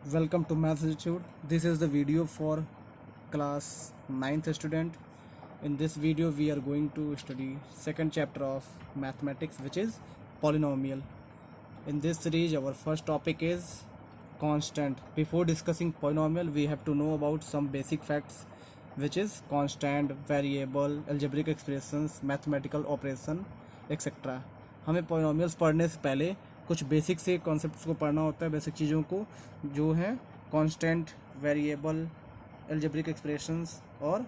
Welcome to Maths Institute. This is the video for class 9th student. In this video we are going to study second chapter of mathematics, which is polynomial. In this series our first topic is constant. Before discussing polynomial we have to know about some basic facts, which is constant, variable, algebraic expressions, mathematical operation, etc. हमें polynomials पढ़ने से पहले कुछ basic से concepts को पढ़ना होता है, बेसिक चीज़ों को, जो हैं कांस्टेंट, वेरिएबल, अलजेब्रिक एक्सप्रेशंस और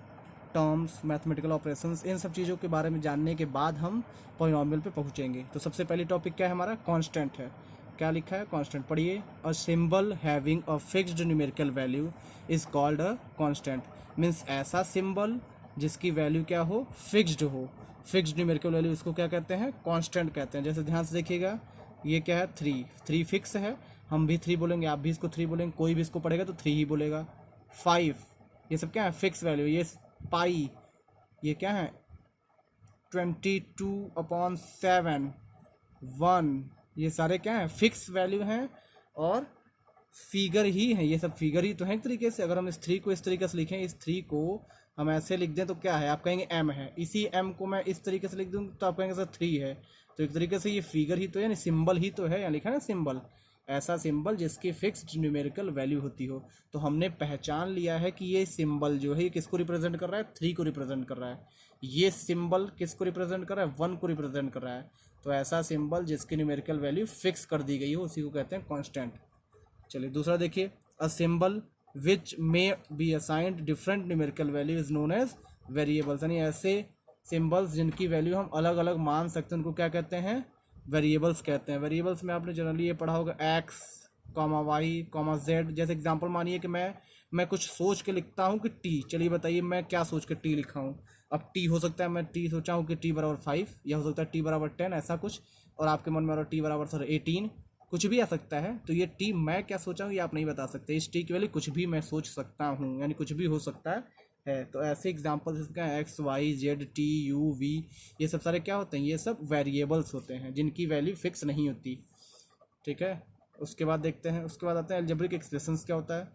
टर्म्स, मैथमेटिकल ऑपरेशंस। इन सब चीज़ों के बारे में जानने के बाद हम पॉलिनॉमियल पे पहुंचेंगे। तो सबसे पहली टॉपिक क्या है हमारा? कांस्टेंट है। क्या लिखा है? कांस्टेंट पढ़िए। A symbol having a fixed numerical value is called a constant. Means ऐसा सिंबल जिसकी वैल्यू क्या हो? फिक्स्ड हो। फिक्स्ड न्यूमेरिकल वैल्यू, इसको क्या कहते हैं? कांस्टेंट कहते हैं। जैसे ध्यान से देखिएगा, ये क्या है? थ्री फिक्स है, हम भी थ्री बोलेंगे, आप भी इसको थ्री बोलेंगे, कोई भी इसको पढ़ेगा तो थ्री ही बोलेगा। 5, ये सब क्या है? Fix value. ये पाई, ये क्या है? 22/7। 1, ये सारे क्या है? फिक्स वैल्यू हैं और फिगर ही है। ये सब फिगर ही तो है एक तरीके से। अगर हम इस थ्री को इस तरीके से लिखें, इस थ्री को हम ऐसे लिख दें तो क्या है? आप कहेंगे एम है। इसी एम को मैं इस तरीके से लिख दूँ तो आप कहेंगे सर थ्री है। तो एक तरीके से ये फिगर ही तो है, यानी सिंबल ही तो है। यहाँ लिखा है ना सिंबल, ऐसा सिंबल जिसकी फिक्स्ड न्यूमेरिकल वैल्यू होती हो। तो हमने पहचान लिया है कि ये सिंबल जो है ये किसको रिप्रेजेंट कर रहा है? थ्री को रिप्रेजेंट कर रहा है। ये सिंबल किसको रिप्रेजेंट कर रहा है? 1 को रिप्रेजेंट कर रहा है। तो ऐसा सिंबल जिसकी न्यूमेरिकल वैल्यू फिक्स कर दी गई हो उसी को कहते हैं कांस्टेंट। चलिए दूसरा देखिए। A symbol which may be assigned different numerical value is known as variables. यानी ऐसे सिंबल्स जिनकी वैल्यू हम अलग अलग मान सकते हैं उनको क्या कहते हैं? वेरिएबल्स कहते हैं। वेरिएबल्स में आपने जनरली ये पढ़ा होगा, X comma Y comma Z. जैसे एग्जांपल मानिए कि मैं कुछ सोच के लिखता हूँ कि टी। चलिए बताइए मैं क्या सोच के टी लिखा हूँ। अब टी हो सकता है मैं टी सोचा हूँ कि टी बराबर 5, या हो सकता है टी बराबर 10, ऐसा कुछ। और आपके मन में आ रहा टी बराबर सर 18, कुछ भी आ सकता है। तो ये टी मैं क्या सोचा हूँ ये आप नहीं बता सकते। इस टी की वैल्यू कुछ भी मैं सोच सकता हूँ, यानी कुछ भी हो सकता है। तो ऐसे एग्जाम्पल्स इसका X Y Z T U V, ये सब सारे क्या होते हैं? ये सब वेरिएबल्स होते हैं जिनकी वैल्यू फिक्स नहीं होती। ठीक है। उसके बाद देखते हैं, उसके बाद आते हैं अलजेब्रिक एक्सप्रेशंस। क्या होता है?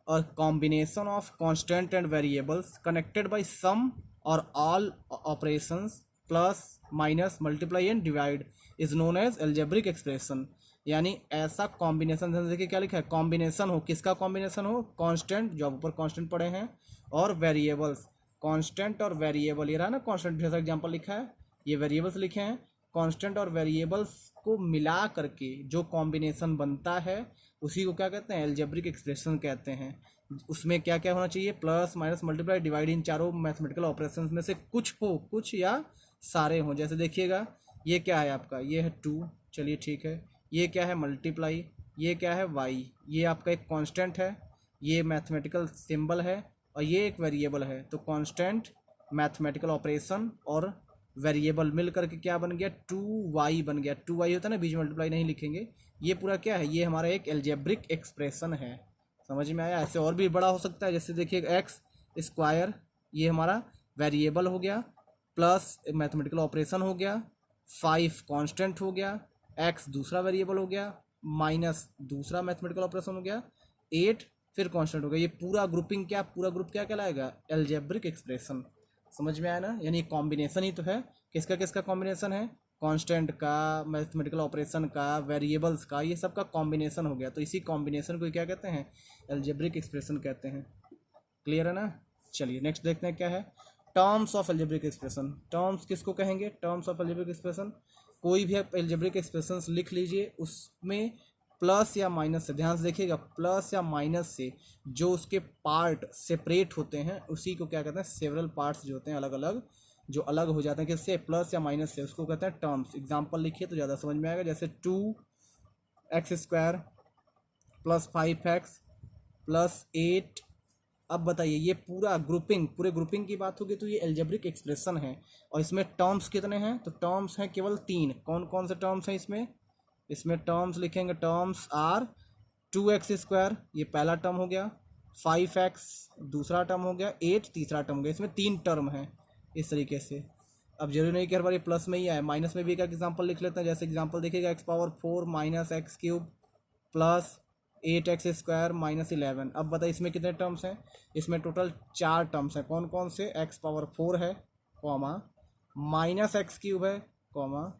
और combination of constant and variables connected by some और all operations plus minus multiply and divide is known as algebraic expression. यानी ऐसा कॉम्बिनेशन, देखिए क्या लिखा है? कॉम्बिनेशन हो। किसका कॉम्बिनेशन हो? कांस्टेंट, जो ऊपर कांस्टेंट पढ़े हैं, और वेरिएबल्स। कांस्टेंट और वेरिएबल, ये रहा ना कांस्टेंट, जैसा एग्जांपल लिखा है, ये वेरिएबल्स लिखे हैं। कांस्टेंट और वेरिएबल्स को मिला करके जो कॉम्बिनेशन बनता है उसी को क्या कहते हैं? अलजेब्रिक एक्सप्रेशन कहते हैं। उसमें क्या क्या होना चाहिए? प्लस माइनस मल्टीप्लाई डिवाइड, इन चारों मैथमेटिकल ऑपरेशंस में से कुछ हो, कुछ या सारे हों। जैसे देखिएगा, ये क्या है आपका? ये है 2, चलिए ठीक है। ये क्या है? मल्टीप्लाई। ये क्या है? वाई। ये आपका एक कांस्टेंट है, ये मैथमेटिकल सिंबल है, और ये एक वेरिएबल है। तो कांस्टेंट, मैथमेटिकल ऑपरेशन और वेरिएबल मिल करके क्या बन गया? 2y बन गया। 2y होता है ना, बीच में मल्टीप्लाई नहीं लिखेंगे। ये पूरा क्या है? ये हमारा एक एल्जेब्रिक एक्सप्रेशन है। समझ में आया? ऐसे और भी बड़ा हो सकता है। जैसे देखिए एक्स स्क्वायर, ये हमारा वेरिएबल हो गया, प्लस मैथमेटिकल ऑपरेशन हो गया, 5 कांस्टेंट हो गया, एक्स दूसरा वेरिएबल हो गया, माइनस दूसरा मैथमेटिकल ऑपरेशन हो गया, 8 फिर कांस्टेंट हो गया। ये पूरा ग्रुपिंग क्या, पूरा ग्रुप क्या कहलाएगा? Algebraic expression. समझ में आया ना? यानी कॉम्बिनेशन ही तो है। किसका किसका कॉम्बिनेशन है? कांस्टेंट का, मैथमेटिकल ऑपरेशन का, वेरिएबल्स का, ये सब का कॉम्बिनेशन हो गया। तो इसी कॉम्बिनेशन को क्या कहते हैं? एल्जेब्रिक एक्सप्रेशन कहते हैं। क्लियर है ना? चलिए नेक्स्ट देखते हैं क्या है। Terms of algebraic expression. Terms किसको कहेंगे? Terms of algebraic expression. कोई भी आप एल्जेब्रिक एक्सप्रेशंस लिख लीजिए, उसमें प्लस या माइनस से, ध्यान से देखिएगा, प्लस या माइनस से जो उसके पार्ट सेपरेट होते हैं उसी को क्या कहते हैं? सेवरल पार्ट्स जो होते हैं अलग अलग, जो अलग हो जाते हैं किससे? प्लस या माइनस से, उसको कहते हैं टर्म्स। एग्जांपल लिखिए तो ज़्यादा समझ में आएगा। जैसे 2x² प्लस 5x प्लस 8। अब बताइए, ये पूरा ग्रुपिंग, पूरे ग्रुपिंग की बात होगी तो ये एल्जेब्रिक एक्सप्रेशन है। और इसमें टर्म्स कितने हैं? तो टर्म्स हैं केवल 3। कौन कौन से टर्म्स हैं इसमें? इसमें टर्म्स लिखेंगे, टर्म्स आर 2x², ये पहला टर्म हो गया, 5x दूसरा टर्म हो गया, 8 तीसरा टर्म हो गया। इसमें 3 टर्म है इस तरीके से। अब जरूरी नहीं कि हर बार ये प्लस में ही आए, माइनस में भी एक एग्जाम्पल लिख लेते हैं। जैसे एग्जाम्पल देखिएगा, x⁴ minus x³ plus 8x² minus 11। अब बताइए इसमें कितने टर्म्स हैं, इसमें टोटल 4 टर्म्स हैं। कौन कौन से, x⁴ है, कॉमा -x³ है, कॉमा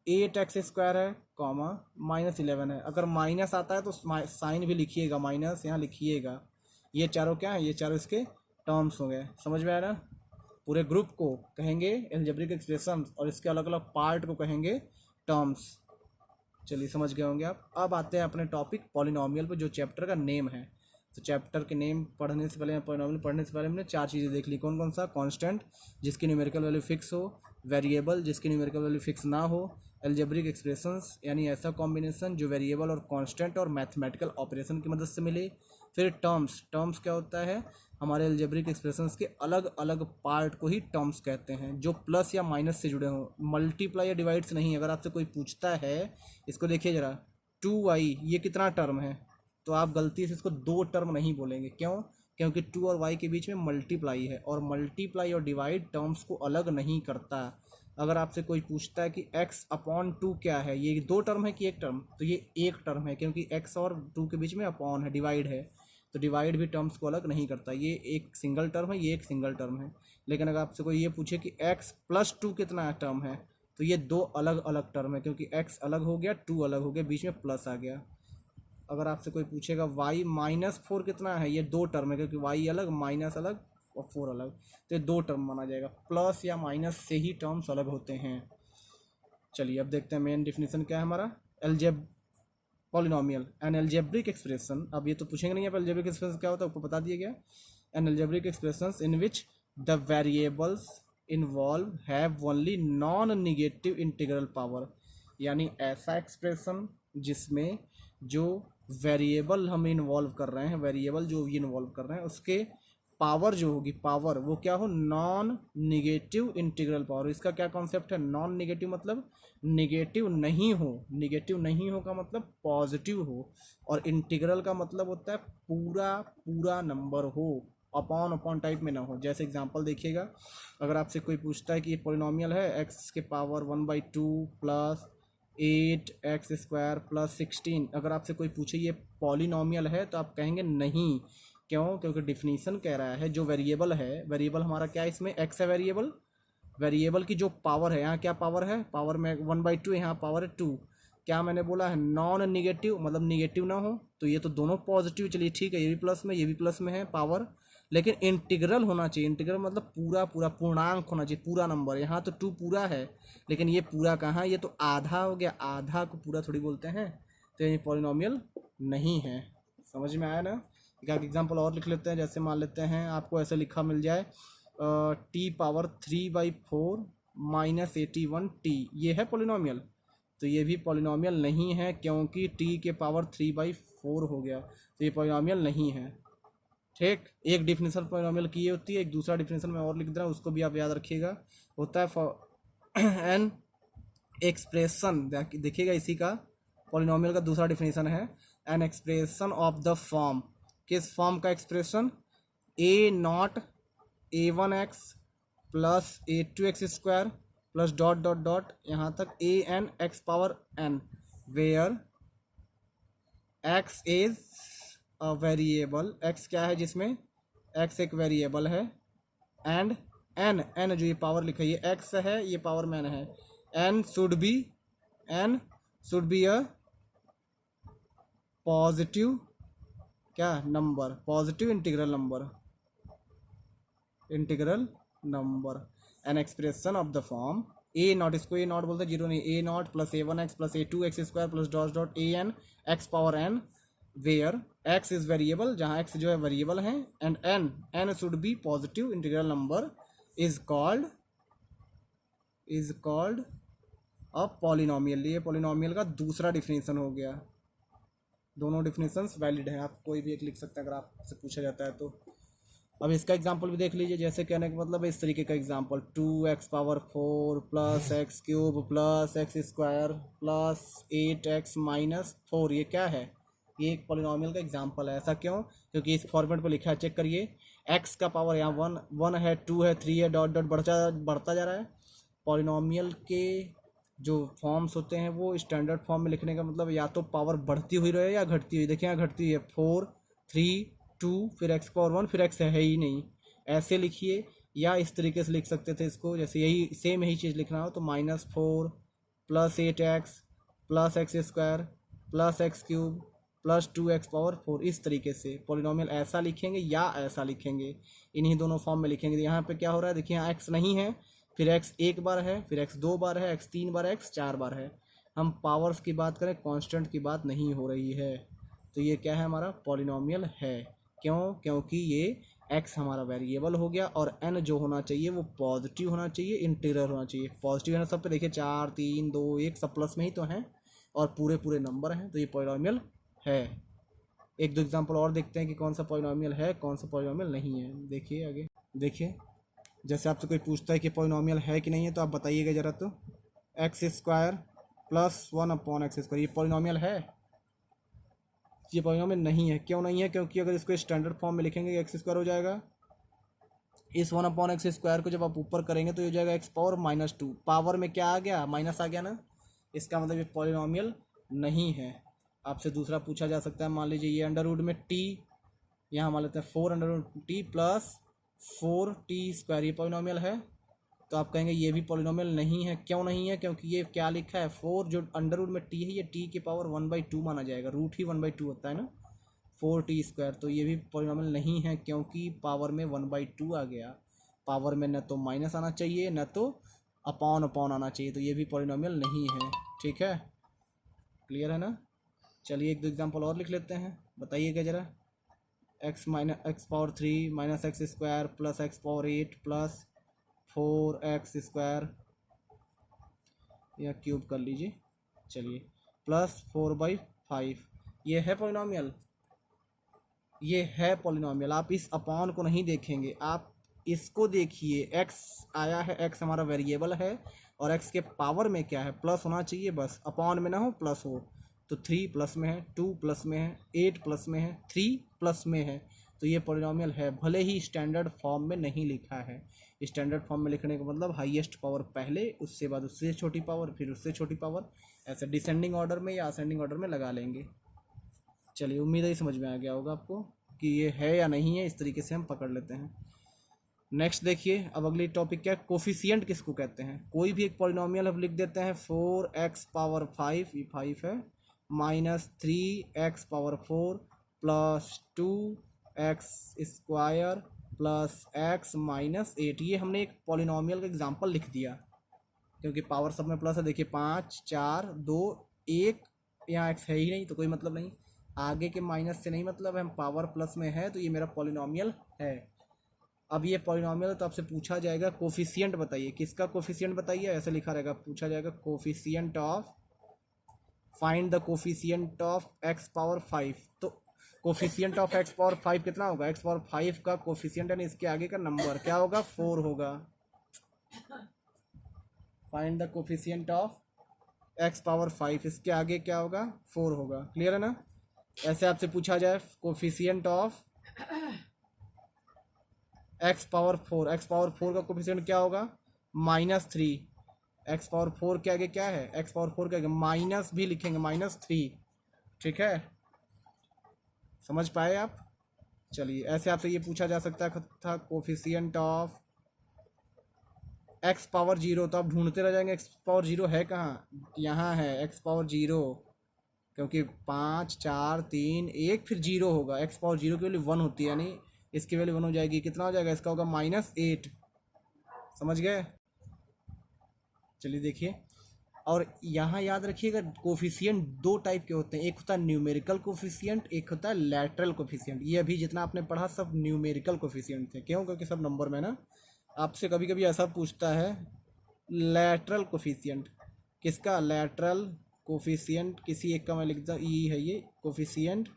8x² है, कॉमा -11 है। अगर माइनस आता है तो साइन भी लिखिएगा, माइनस यहाँ लिखिएगा। ये चारों क्या है, ये चारों इसके टर्म्स हो गए। समझ में आया ना। पूरे ग्रुप को कहेंगे एल्जेब्रिक एक्सप्रेशन और इसके अलग अलग पार्ट को कहेंगे टर्म्स। चलिए समझ गए होंगे आप। अब आते हैं अपने टॉपिक पॉलिनोमियल पे, जो चैप्टर का नेम है। तो चैप्टर के नेम पढ़ने से पहले, पॉलिनोमियल पढ़ने से पहले हमने 4 चीज़ें देख ली। कौन कौन सा, कांस्टेंट जिसकी न्यूमेरिकल वैल्यू फिक्स हो, वेरिएबल जिसकी न्यूमेरिकल वैल्यू फिक्स ना हो, एल्जेब्रिक एक्सप्रेशंस यानी ऐसा कॉम्बिनेशन जो वेरिएबल और कांस्टेंट और मैथमेटिकल ऑपरेशन की मदद से मिले। फिर टर्म्स, टर्म्स क्या होता है, हमारे एल्जेब्रिक एक्सप्रेशंस के अलग अलग पार्ट को ही टर्म्स कहते हैं, जो प्लस या माइनस से जुड़े हों, मल्टीप्लाई या डिवाइड से नहीं। अगर आपसे कोई पूछता है, इसको देखिए जरा, 2y ये कितना टर्म है, तो आप गलती से इसको 2 टर्म नहीं बोलेंगे। क्यों, क्योंकि 2 और y के बीच में मल्टीप्लाई है, और मल्टीप्लाई और डिवाइड टर्म्स को अलग नहीं करता। अगर आपसे कोई पूछता है कि x/2 क्या है, ये 2 टर्म है कि 1 टर्म, तो ये 1 टर्म है, क्योंकि x और 2 के बीच में अपॉन है, डिवाइड है। तो डिवाइड भी टर्म्स को अलग नहीं करता, ये एक सिंगल टर्म है, ये एक सिंगल टर्म है। लेकिन अगर आपसे कोई ये पूछे कि x+2 कितना टर्म है, तो ये 2 अलग अलग टर्म है, क्योंकि x अलग हो गया, 2 अलग हो गया, बीच में प्लस आ गया। अगर आपसे कोई पूछेगा y-4 कितना है, ये 2 टर्म है, क्योंकि y अलग, माइनस अलग और 4 अलग, तो ये 2 टर्म माना जाएगा। प्लस या माइनस से ही टर्म्स अलग होते हैं। चलिए अब देखते हैं मेन डिफिनीशन क्या है हमारा। पॉलिनोमियल एन एल्जेब्रिक एक्सप्रेशन, अब ये तो पूछेंगे नहीं आप एल्जेब्रिक एक्सप्रेशन क्या होता है, आपको बता दिया गया। An algebraic expressions in which the variables involve have only non negative integral power, यानी ऐसा एक्सप्रेशन जिसमें जो वेरिएबल हम इन्वॉल्व कर रहे हैं, वेरिएबल जो भी इन्वॉल्व कर रहे हैं, उसके पावर जो होगी, पावर वो क्या हो, नॉन निगेटिव इंटीग्रल पावर। इसका क्या कॉन्सेप्ट है, नॉन निगेटिव मतलब निगेटिव नहीं हो, निगेटिव नहीं हो का मतलब पॉजिटिव हो, और इंटीग्रल का मतलब होता है पूरा पूरा नंबर हो, अपॉन अपॉन टाइप में ना हो। जैसे एग्जांपल देखिएगा, अगर आपसे कोई पूछता है कि ये पॉलिनोमियल है x⁴ 1/2 प्लस 8x² प्लस 16, अगर आपसे कोई पूछे ये पॉलिनोमियल है, तो आप कहेंगे नहीं। क्यों, क्योंकि डिफिनीशन कह रहा है जो वेरिएबल है, वेरिएबल हमारा क्या है, इसमें x है वेरिएबल, वेरिएबल की जो पावर है, यहाँ क्या पावर है, पावर में 1/2, यहाँ पावर है 2। क्या मैंने बोला है, नॉन निगेटिव मतलब निगेटिव ना हो, तो ये तो दोनों पॉजिटिव, चलिए ठीक है, ये भी प्लस में, ये भी प्लस में है पावर, लेकिन इंटीग्रल होना चाहिए। इंटीग्रल मतलब पूरा पूरा पूर्णांक होना चाहिए, पूरा नंबर। यहाँ तो 2 पूरा है, लेकिन ये पूरा कहाँ, ये तो आधा हो गया, आधा को पूरा थोड़ी बोलते हैं, तो ये पॉलिनोमियल नहीं है। समझ में आया ना। एक एग्जाम्पल और लिख लेते हैं, जैसे मान लेते हैं आपको ऐसे लिखा मिल जाए t⁴ - 81t, ये है पॉलिनोमियल, तो ये भी पॉलिनोमियल नहीं है, क्योंकि t के पावर 3/4 हो गया, तो ये पॉलिनोमियल नहीं है। ठीक, एक डिफिनेशन पॉलिनोमियल की ये होती है, एक दूसरा डिफिनेशन में और लिख दे रहा हूँ, उसको भी आप याद रखिएगा। होता है एन एक्सप्रेशन, देखिएगा इसी का पॉलिनोमियल का दूसरा डिफिनेशन है an expression of the form. किस फॉर्म का expression, a0 a1x plus a2x² plus dot dot dot यहाँ तक an x⁴n, where x is a variable, x क्या है जिसमें, x एक वेरिएबल है, एंड n जो ये पावर लिखा है, ये x है, ये पावर में n है, n should be a positive क्या number, positive integral number. An expression of the form a0, इसको a0 बोलते हैं, 0 नहीं, a0 plus a1x plus a2x² plus dot dot an x⁴n, where x is variable, जहाँ x जो है variable है, and n should be positive integral number, is called a polynomial. ये polynomial का दूसरा डिफिनेशन हो गया। दोनों डिफिनेशंस वैलिड हैं, आप कोई भी एक लिख सकते हैं अगर आपसे पूछा जाता है तो। अब इसका एग्जांपल भी देख लीजिए, जैसे कहने का मतलब है इस तरीके का example, 2x⁴ plus x³ plus x² plus 8x - 4, ये क्या है, ये एक पॉलिनोमियल का एग्जांपल है। ऐसा क्यों, क्योंकि इस फॉर्मेट पर लिखा है, चेक करिए, x का पावर यहाँ 1 है, 2 है, 3 है, डॉट डॉट बढ़ता जा रहा है। पॉलिनोमियल के जो फॉर्म्स होते हैं वो स्टैंडर्ड फॉर्म में लिखने का मतलब या तो पावर बढ़ती हुई रहे या घटती हुई। देखिए यहाँ घटती हुई है, 4 3 2 फिर एक्स पावर 1 फिर एक्स है ही नहीं, ऐसे लिखिए। या इस तरीके से लिख सकते थे इसको, जैसे यही सेम यही चीज़ लिखना हो तो -4 + 8x + x square + x cube + 2x power 4, इस तरीके से पॉलिनॉमियल ऐसा लिखेंगे या ऐसा लिखेंगे, इन्हीं दोनों फॉर्म में लिखेंगे। यहाँ पे क्या हो रहा है, देखिए यहाँ x नहीं है, फिर x एक बार है, फिर x दो बार है, x तीन बार है, x चार बार है। हम पावर्स की बात करें, कांस्टेंट की बात नहीं हो रही है। तो ये क्या है, हमारा पॉलिनॉमियल है। क्यों? क्योंकि ये x हमारा वेरिएबल हो गया और n जो होना चाहिए वो पॉजिटिव होना चाहिए, इंटीरियर होना चाहिए। पॉजिटिव है ना सब पे, देखिए 4 3 2 1 सब प्लस में ही तो हैं और पूरे पूरे नंबर हैं, तो ये पॉलिनॉमियल है। एक दो एग्जांपल और देखते हैं कि कौन सा पॉलिनॉमियल है कौन सा पॉलिनॉमियल नहीं है। देखिए आगे, देखिए जैसे आपसे कोई पूछता है कि पॉलिनॉमियल है कि नहीं है तो आप बताइएगा ज़रा। तो x² + 1/x², ये पॉलिनॉमियल है? ये पॉलिनॉमियल नहीं है। क्यों नहीं है? क्योंकि अगर इसको स्टैंडर्ड फॉर्म में लिखेंगे x² हो जाएगा, इस 1/x² को जब आप ऊपर करेंगे तो ये हो जाएगा x पावर -2। पावर में क्या आ गया, माइनस आ गया ना, इसका मतलब ये पॉलिनॉमियल नहीं है। आपसे दूसरा पूछा जा सकता है, मान लीजिए ये अंडर रूट में t, यहाँ मान लेते हैं 4√t + 4t², ये पॉलिनॉमियल है? तो आप कहेंगे ये भी पॉलिनॉमियल नहीं है। क्यों नहीं है? क्योंकि ये क्या लिखा है, 4 जो अंडर रूट में t है, ये t की पावर 1/2 माना जाएगा, रूट ही 1/2 होता है ना, 4t²। तो ये भी पॉलिनॉमियल नहीं है क्योंकि पावर में 1/2 आ गया। पावर में न तो माइनस आना चाहिए न तो अपॉन अपॉन आना चाहिए, तो ये भी पॉलिनॉमियल नहीं है। ठीक है, क्लियर है ना? चलिए एक दो एग्जांपल और लिख लेते हैं, बताइएगा ज़रा। x power 3 - x² + x power 8 + 4x², या क्यूब कर लीजिए, चलिए, +4/5, ये है पॉलिनॉमियल? ये है पॉलिनॉमियल। आप इस अपॉन को नहीं देखेंगे, आप इसको देखिए। x आया है, x हमारा वेरिएबल है और x के पावर में क्या है, प्लस होना चाहिए, बस अपॉन में ना हो, प्लस हो। तो 3 प्लस में है, 2 प्लस में है, 8 प्लस में है, 3 प्लस में है, तो ये पॉलिनॉमियल है। भले ही स्टैंडर्ड फॉर्म में नहीं लिखा है। स्टैंडर्ड फॉर्म में लिखने का मतलब हाईएस्ट पावर पहले, उससे बाद उससे छोटी पावर, फिर उससे छोटी पावर, ऐसे डिसेंडिंग ऑर्डर में या असेंडिंग ऑर्डर में लगा लेंगे। चलिए, उम्मीद है समझ में आ गया होगा आपको कि ये है या नहीं है। इस तरीके से हम पकड़ लेते हैं। नेक्स्ट देखिए, अब अगली टॉपिक क्या है, कोफिशिएंट किसको कहते हैं। कोई भी एक पॉलिनॉमियल हम लिख देते हैं, 4x पावर 5, ये 5 है, -3x पावर 4 + 2x² + x -8। ये हमने एक पॉलिनॉमियल का एग्जांपल लिख दिया क्योंकि पावर सब में प्लस है। देखिए 5 4 2 1, यहाँ x है ही नहीं तो कोई मतलब नहीं, आगे के माइनस से नहीं मतलब है, हम पावर प्लस में है तो ये मेरा पॉलिनॉमियल है। अब ये पॉलिनॉमियल तो आपसे पूछा जाएगा कोफिशिएंट बताइए, किसका कोफिशिएंट बताइए, ऐसे लिखा रहेगा, पूछा जाएगा coefficient of, find the coefficient of x power 5। तो कोफिशिएंट ऑफ x पावर 5 कितना होगा, x पावर 5 का कोफिशिएंट यानी इसके आगे का नंबर क्या होगा, 4 होगा। Find the coefficient of x power 5, इसके आगे क्या होगा, 4 होगा। क्लियर है ना? ऐसे आपसे पूछा जाए coefficient of x power 4, x power 4 का कोफिशिएंट क्या होगा, -3। x पावर 4 के आगे क्या है, x पावर 4 के आगे माइनस भी लिखेंगे, -3। ठीक है, समझ पाए आप? चलिए, ऐसे आपसे ये पूछा जा सकता था कोफिशिएंट ऑफ x पावर 0, तो आप ढूंढते रह जाएंगे x पावर 0 है कहाँ, यहाँ है x पावर 0, क्योंकि 5 4 3 1 फिर 0 होगा। x पावर 0 की वैल्यू 1 होती है, यानी इसकी वैल्यू 1 हो जाएगी। कितना हो जाएगा, इसका होगा -8। समझ गए? चलिए देखिए, और यहाँ याद रखिएगा कोफिशिएंट दो टाइप के होते हैं, एक होता है न्यूमेरिकल कोफिशिएंट, एक होता है लैटरल कोफिशिएंट। ये अभी जितना आपने पढ़ा सब न्यूमेरिकल कोफिशिएंट थे। क्यों? क्योंकि सब नंबर में ना। आपसे कभी कभी ऐसा पूछता है लैटरल कोफिशिएंट, किसका, लैटरल कोफिशिएंट, किसी एक का मैं लिखता ई है, ये कोफिशिएंट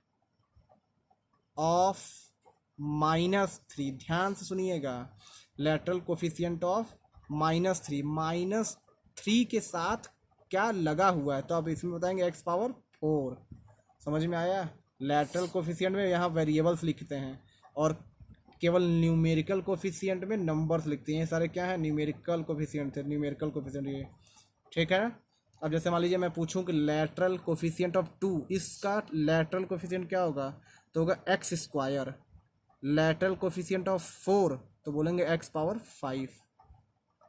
ऑफ -3। ध्यान से सुनिएगा, लैटरल कोफिशिएंट ऑफ -3, -3 के साथ क्या लगा हुआ है, तो आप इसमें बताएंगे x पावर 4। समझ में आया? लैटरल कोफिशिएंट में यहाँ वेरिएबल्स लिखते हैं और केवल न्यूमेरिकल कोफिशिएंट में नंबर्स लिखते हैं। ये सारे क्या है, न्यूमेरिकल कोफिशिएंट थे, न्यूमेरिकल कोफिशिएंट ये। ठीक है, अब जैसे मान लीजिए मैं पूछूं कि लेटरल कोफिशिएंट ऑफ 2, इसका लेटरल कोफिशिएंट क्या होगा, तो होगा x square. Lateral coefficient of 4 तो बोलेंगे एक्स पावर 5।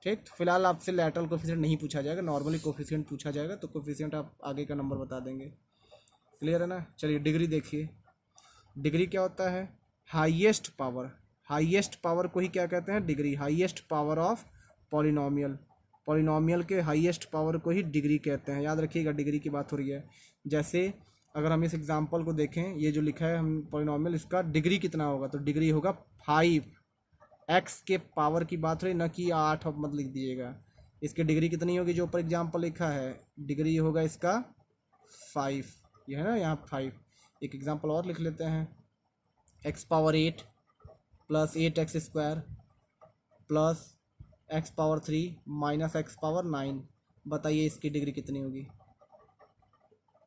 ठीक, तो फिलहाल आपसे लेटरल कोफिशिएंट नहीं पूछा जाएगा, नॉर्मली कोफिशिएंट पूछा जाएगा, तो कोफिशिएंट आप आगे का नंबर बता देंगे। क्लियर है ना। चलिए डिग्री देखिए। डिग्री क्या होता है, हाईएस्ट पावर। हाईएस्ट पावर को ही क्या कहते हैं, degree. Highest power of polynomial, polynomial के हाईएस्ट पावर को ही डिग्री कहते हैं। याद रखिएगा डिग्री की बात हो रही है। जैसे अगर हम इस एग्जांपल को देखें, ये जो लिखा है हम पॉलिनोमियल, इसका डिग्री कितना होगा, तो डिग्री होगा 5। एक्स के पावर की बात हो रही, न कि 8 अब मत लिख दीजिएगा। इसकी डिग्री कितनी होगी, जो ऊपर एग्जाम्पल लिखा है, डिग्री होगा इसका 5। ये है ना यहाँ 5। एक एग्जाम्पल और लिख लेते हैं, x power 8 plus 8 x square plus x power 3 minus x power 9। बताइए इसकी डिग्री कितनी होगी।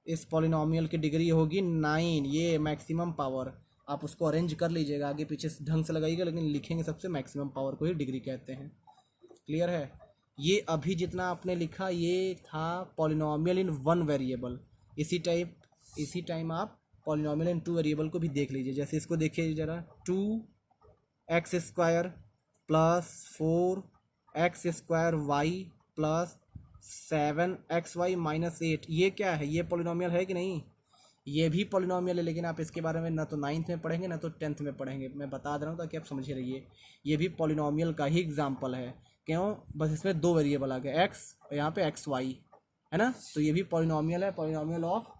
इस पॉलिनोमियल की डिग्री होगी 9। ये मैक्सिमम पावर, आप उसको अरेंज कर लीजिएगा, आगे पीछे ढंग से लगाइएगा, लेकिन लिखेंगे सबसे मैक्सिमम पावर को ही डिग्री कहते हैं। क्लियर है। ये अभी जितना आपने लिखा ये था पॉलिनोमियल इन 1 वेरिएबल। इसी टाइम आप पॉलिनोमियल इन 2 वेरिएबल को भी देख लीजिए। जैसे इसको देखिए ज़रा, 2x square plus 4x square Y plus 7xy minus 8, ये क्या है, ये पॉलिनोमियल है कि नहीं। ये भी पॉलिनोमियल है, लेकिन आप इसके बारे में ना तो 9th में पढ़ेंगे ना तो 10th में पढ़ेंगे। मैं बता दे रहा हूँ ताकि आप समझ रहिए। ये भी पॉलिनोमियल का ही एग्जाम्पल है। क्यों, बस इसमें 2 वेरिएबल आ गए, x और यहाँ पे xy, है ना। तो ये भी पॉलिनोमियल है, पॉलिनोमियल ऑफ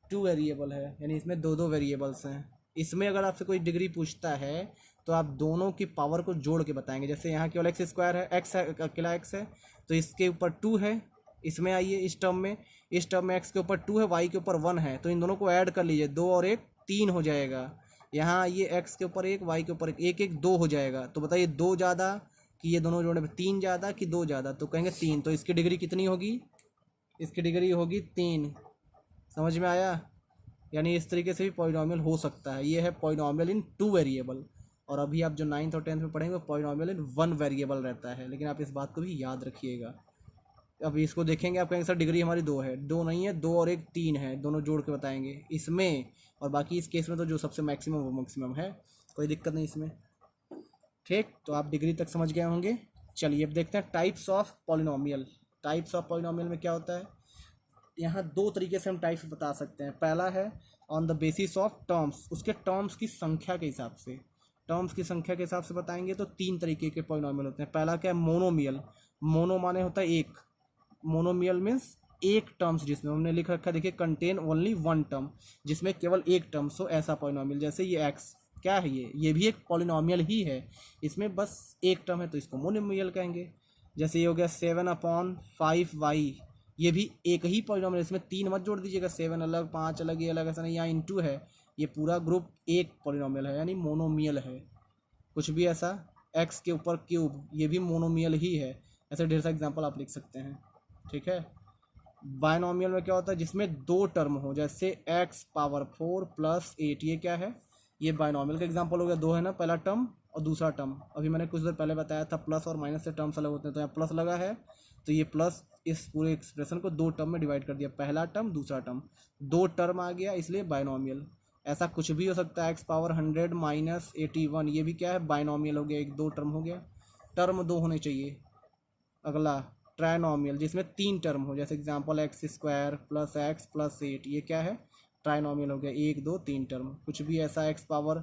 2 वेरिएबल है, यानी इसमें 2 वेरिएबल्स हैं। इसमें अगर आपसे कोई डिग्री पूछता है तो आप दोनों की पावर को जोड़ के बताएंगे। जैसे यहाँ केवल एक्स स्क्वायर है, एक्स है, अकेला एक्स है, तो इसके ऊपर 2 है। इसमें आइए इस टर्म में एक्स के ऊपर 2 है, वाई के ऊपर 1 है, तो इन दोनों को ऐड कर लीजिए, 2 और 1 3 हो जाएगा। यहाँ ये एक्स के ऊपर 1, वाई के ऊपर 1, 1 1 2 हो जाएगा। तो बताइए 2 ज़्यादा कि ये दोनों जोड़ने पर 3 ज़्यादा कि 2 ज़्यादा, तो कहेंगे 3। तो इसकी डिग्री कितनी होगी, इसकी डिग्री होगी 3। समझ में आया। यानी इस तरीके से भी पॉलिनोमियल हो सकता है। ये है पॉलिनोमियल इन 2 वेरिएबल। और अभी आप जो 9th और 10th में पढ़ेंगे पॉलिनोमियल इन 1 वेरिएबल रहता है, लेकिन आप इस बात को भी याद रखिएगा। अब इसको देखेंगे, आप कहेंगे सर डिग्री हमारी 2 है, 2 नहीं है, 2 और 1 3 है, दोनों जोड़ के बताएंगे इसमें। और बाकी इस केस में तो जो सबसे मैक्सिमम वो मैक्सिमम है, कोई दिक्कत नहीं इसमें। ठीक, तो आप डिग्री तक समझ गए होंगे। चलिए अब देखते हैं types of polynomial. Types of polynomial में क्या होता है, यहाँ 2 तरीके से हम टाइप्स बता सकते हैं। पहला है on the basis of terms, उसके टर्म्स की संख्या के हिसाब से। टर्म्स की संख्या के हिसाब से बताएंगे तो 3 तरीके के पॉलिनोमियल होते हैं। पहला क्या है, मोनोमियल। मोनो माने होता है एक, मोनोमियल मीन्स एक टर्म्स, जिसमें हमने लिख रखा है देखिए, कंटेन ओनली 1 टर्म, जिसमें केवल एक टर्म्स हो, ऐसा पॉलिनोमियल। जैसे ये एक्स क्या है, ये भी एक पॉलिनोमियल ही है, इसमें बस एक टर्म है, तो इसको मोनोमियल कहेंगे। जैसे ये हो गया 7/5y, ये भी एक ही पॉलिनोमियल, इसमें 3 मत जोड़ दीजिएगा, 7 अलग 5 अलग ये अलग, ऐसा नहीं, यहाँ इंटू है, ये पूरा ग्रुप एक पॉलिनोमियल है, यानी मोनोमियल है। कुछ भी ऐसा, x के ऊपर क्यूब, ये भी मोनोमियल ही है। ऐसे ढेर सा एग्जांपल आप लिख सकते हैं। ठीक है। बायनोमियल में क्या होता है, जिसमें 2 टर्म हो, जैसे x पावर 4 प्लस 8, ये क्या है, ये बायनोमियल का एग्जांपल हो गया। 2 है ना, पहला टर्म और दूसरा टर्म। अभी मैंने कुछ देर पहले बताया था प्लस और माइनस से टर्म्स अलग होते हैं, तो यहाँ प्लस लगा है, तो ये प्लस इस पूरे एक्सप्रेशन को 2 टर्म में डिवाइड कर दिया, पहला टर्म दूसरा टर्म, 2 टर्म आ गया, इसलिए बायनोमियल। ऐसा कुछ भी हो सकता है, एक्स पावर 100 माइनस 81, ये भी क्या है, बायनोमियल हो गया, 1 2 टर्म हो गया, टर्म 2 होने चाहिए। अगला ट्राइनोमियल, जिसमें 3 टर्म हो, जैसे example x square plus x plus 8, ये क्या है, ट्राइनोमियल हो गया, 1 2 3 टर्म। कुछ भी ऐसा, x power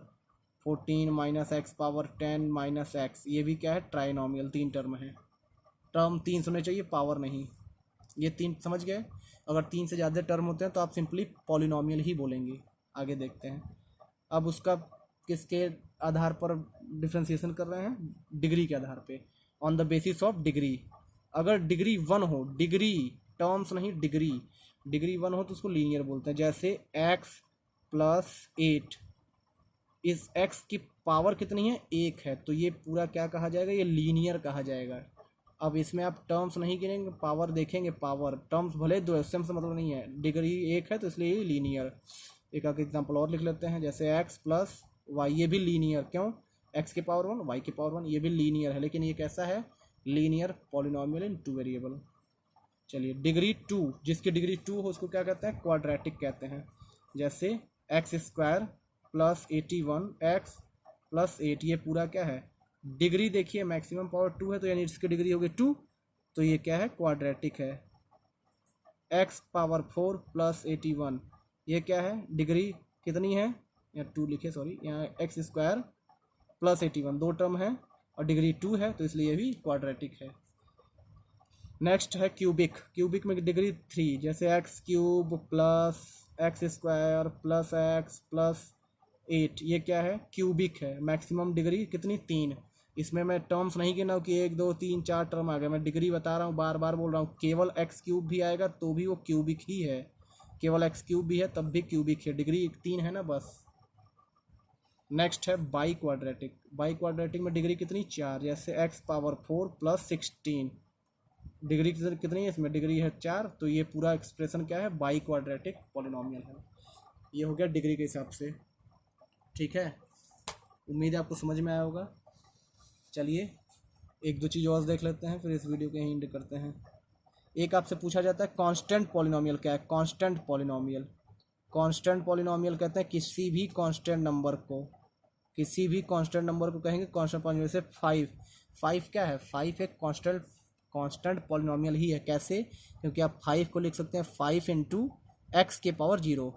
14 minus x power 10 minus x, ये भी क्या है, ट्राइनोमियल, 3 टर्म है। टर्म 3 होने चाहिए, पावर नहीं। ये 3 समझ गए। अगर 3 से ज़्यादा टर्म होते हैं तो आप सिंपली पॉलिनोमियल ही बोलेंगे। आगे देखते हैं। अब उसका किसके आधार पर डिफ्रेंसिएशन कर रहे हैं, डिग्री के आधार पे, on the basis of degree. अगर डिग्री 1 हो, डिग्री टर्म्स नहीं, डिग्री 1 हो तो उसको लीनियर बोलते हैं। जैसे x प्लस 8, इस x की पावर कितनी है, 1 है, तो ये पूरा क्या कहा जाएगा, ये लीनियर कहा जाएगा। अब इसमें आप टर्म्स नहीं गिनेंगे, पावर देखेंगे, पावर टर्म्स भले 2 है, उससे मतलब नहीं है, डिग्री 1 है तो इसलिए ये लीनियर। एक आगे एग्जांपल और लिख लेते हैं, जैसे x प्लस वाई, ये भी लीनियर। क्यों, x की पावर 1 y की पावर 1, ये भी लीनियर है, लेकिन ये कैसा है, लीनियर पॉलिनोमियल इन 2 वेरिएबल। चलिए डिग्री 2, जिसकी डिग्री 2 हो उसको क्या कहते हैं, क्वाड्रेटिक कहते हैं। जैसे x square plus 81 x plus 8, ये पूरा क्या है, डिग्री देखिए मैक्सिमम पावर 2 है तो यानी इसकी डिग्री होगी 2, तो ये क्या है, क्वाड्रेटिक है। एक्स पावर 4 प्लस 81, ये क्या है, डिग्री कितनी है, यहाँ 2 लिखे सॉरी, यहाँ एक्स स्क्वायर प्लस 81 दो टर्म है और डिग्री 2 है तो इसलिए ये भी क्वाड्रेटिक है। नेक्स्ट है क्यूबिक, क्यूबिक में डिग्री 3, जैसे x cube plus x square plus x plus 8, ये क्या है, क्यूबिक है। मैक्सिमम डिग्री कितनी, 3। इसमें मैं टर्म्स नहीं गिना कि 1 2 3 4 टर्म आ गए, मैं डिग्री बता रहा हूँ, बार बार बोल रहा हूँ। केवल एक्स क्यूब भी आएगा तो भी वो क्यूबिक ही है, केवल एक्स क्यूब भी है तब भी क्यूबिक है, डिग्री 3 है ना बस। नेक्स्ट है बाई क्वाड्रेटिक, बाई क्वाड्रेटिक में डिग्री कितनी, 4, जैसे एक्स पावर 4 प्लस 16, डिग्री कितनी है इसमें, डिग्री है 4, तो ये पूरा एक्सप्रेशन क्या है, बाई क्वाड्रेटिक पॉलिनोमियल है। ये हो गया डिग्री के हिसाब से, ठीक है। उम्मीद है आपको समझ में आया होगा। चलिए एक दो चीज़ और देख लेते हैं, फिर इस वीडियो के यहीं एंड करते हैं। एक आपसे पूछा जाता है कांस्टेंट पॉलिनोमियल क्या है, कांस्टेंट पॉलिनोमियल, कांस्टेंट पॉलिनोमियल कहते हैं किसी भी कांस्टेंट नंबर को, किसी भी कांस्टेंट नंबर को कहेंगे कांस्टेंट पॉलिनोमियल। जैसे 5 क्या है, 5 एक कांस्टेंट पॉलिनोमियल ही है। कैसे, क्योंकि आप 5 को लिख सकते हैं 5 इंटू एक्स के पावर 0,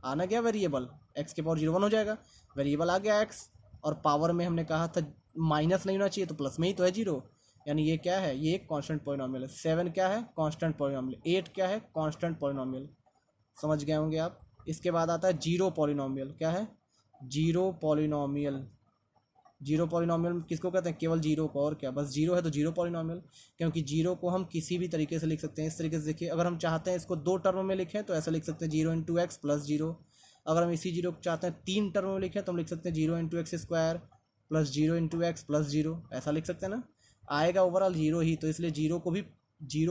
आना क्या वेरिएबल, एक्स के पावर 0 1 हो जाएगा, वेरिएबल आ गया एक्स, और पावर में हमने कहा था माइनस नहीं होना चाहिए तो प्लस में ही तो है 0, यानी ये क्या है, ये एक कांस्टेंट पॉलिनोमियल है। 7 क्या है, कांस्टेंट पॉलिनोमियल। 8 क्या है, कांस्टेंट पॉलिनोमियल, समझ गए होंगे आप। इसके बाद आता है जीरो पॉलिनोमियल, क्या है, जीरो पॉलिनोमियल। जीरो पॉलिनोमियल किसको कहते हैं, केवल जीरो को, और क्या, बस जीरो है तो जीरो पॉलिनोमियल। क्योंकि जीरो को हम किसी भी तरीके से लिख सकते हैं, इस तरीके से देखिए, अगर हम चाहते हैं इसको 2 टर्म में लिखें तो ऐसा लिख सकते हैं 0 इंटू एक्स प्लस 0। अगर हम इसी जीरो को चाहते हैं 3 टर्म में लिखें तो हम लिख सकते हैं 0 into x square plus 0 into x plus 0, ऐसा लिख सकते हैं ना, आएगा ओवरऑल 0 ही। तो इसलिए जीरो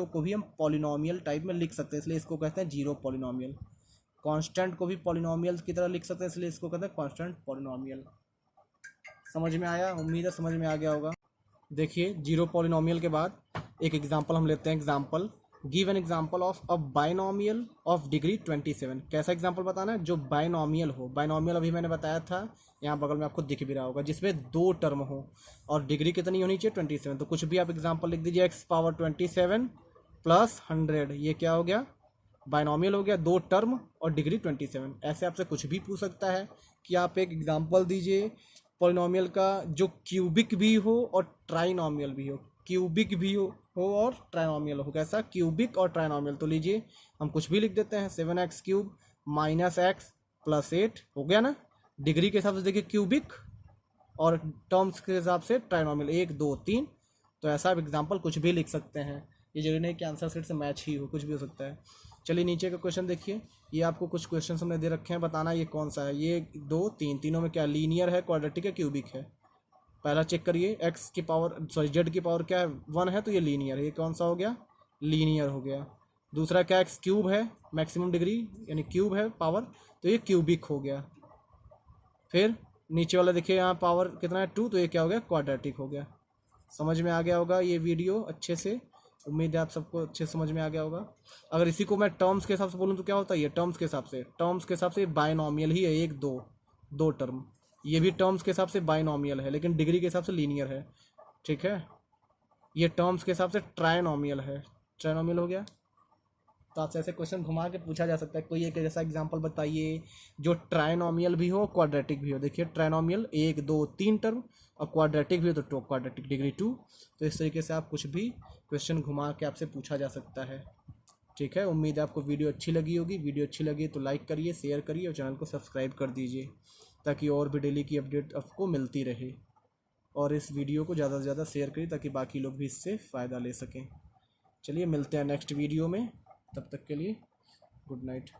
को भी हम पॉलिनोमियल टाइप में लिख सकते हैं, इसलिए इसको कहते हैं जीरो पॉलिनोमियल। कांस्टेंट को भी पॉलिनोमियल की तरह लिख सकते हैं, इसलिए इसको कहते हैं कांस्टेंट पॉलिनोमियल। समझ में आया, उम्मीद है समझ में आ गया होगा। देखिए जीरो पॉलिनोमियल के बाद एक एग्जांपल हम लेते हैं। Example, give an example of a binomial of degree 27। कैसा एग्जांपल बताना है, जो बाइनोमियल हो। बाइनोमियल अभी मैंने बताया था, यहाँ बगल में आपको दिख भी रहा होगा, जिसमें 2 टर्म हो और डिग्री कितनी होनी चाहिए, 27। तो कुछ भी आप एग्जाम्पल लिख दीजिए, एक्स पावर 27 प्लस 100, ये क्या हो गया, बाइनोमियल हो गया, 2 टर्म और डिग्री 27। ऐसे आपसे कुछ भी पूछ सकता है कि आप एक एग्जाम्पल दीजिए पॉलिनोमियल का जो क्यूबिक भी हो और ट्राइनोमियल भी हो, क्यूबिक भी हो और ट्राइनोमियल हो। कैसा, क्यूबिक और ट्राइनोमियल। तो लीजिए हम कुछ भी लिख देते हैं, 7x cube minus x plus 8, हो गया ना। डिग्री के हिसाब से देखिए क्यूबिक और टर्म्स के हिसाब से ट्राइनोमियल, 1 2 3। तो ऐसा आप एग्जाम्पल कुछ भी लिख सकते हैं, ये जरूरी नहीं कि आंसर सेट से मैच ही हो, कुछ भी हो सकता है। चलिए नीचे का क्वेश्चन देखिए, ये आपको कुछ क्वेश्चन हमने दे रखे हैं, बताना ये कौन सा है। ये 2 3 तीनों में क्या लीनियर है, क्वाड्रेटिक है, क्यूबिक है। पहला चेक करिए, एक्स की पावर सॉरी जेड की पावर क्या है, 1 है तो ये लीनियर है, ये कौन सा हो गया, लीनियर हो गया। दूसरा क्या, एक्स क्यूब है, मैक्सिमम डिग्री यानी क्यूब है पावर, तो ये क्यूबिक हो गया। फिर नीचे वाला देखिए, यहाँ पावर कितना है 2, तो ये क्या हो गया, क्वाड्रेटिक हो गया। समझ में आ गया होगा ये वीडियो अच्छे से, उम्मीद है आप सबको अच्छे समझ में आ गया होगा। अगर इसी को मैं टर्म्स के हिसाब से बोलूँ तो क्या होता है, ये टर्म्स के हिसाब से बाइनोमियल ही है, 1 2 टर्म। ये भी टर्म्स के हिसाब से बाइनोमियल है, लेकिन डिग्री के हिसाब से लीनियर है, ठीक है। ये टर्म्स के हिसाब से ट्राइनोमियल है, ट्राइनोमियल हो गया। तो आपसे ऐसे क्वेश्चन घुमा के पूछा जा सकता है, कोई एक ऐसा एग्जांपल बताइए जो ट्राइनोमियल भी हो क्वाड्रेटिक भी हो। देखिए ट्राइनोमियल 1 2 3 टर्म और क्वाड्रेटिक भी हो तो क्वाड्रेटिक डिग्री 2। तो इस तरीके से आप कुछ भी क्वेश्चन घुमा के आपसे पूछा जा सकता है, ठीक है। उम्मीद है आपको वीडियो अच्छी लगी होगी। वीडियो अच्छी लगी तो लाइक करिए, शेयर करिए और चैनल को सब्सक्राइब कर दीजिए, ताकि और भी डेली की अपडेट आपको मिलती रहे। और इस वीडियो को ज़्यादा से ज़्यादा शेयर करिए ताकि बाकी लोग भी इससे फ़ायदा ले सकें। चलिए मिलते हैं नेक्स्ट वीडियो में, तब तक के लिए गुड नाइट।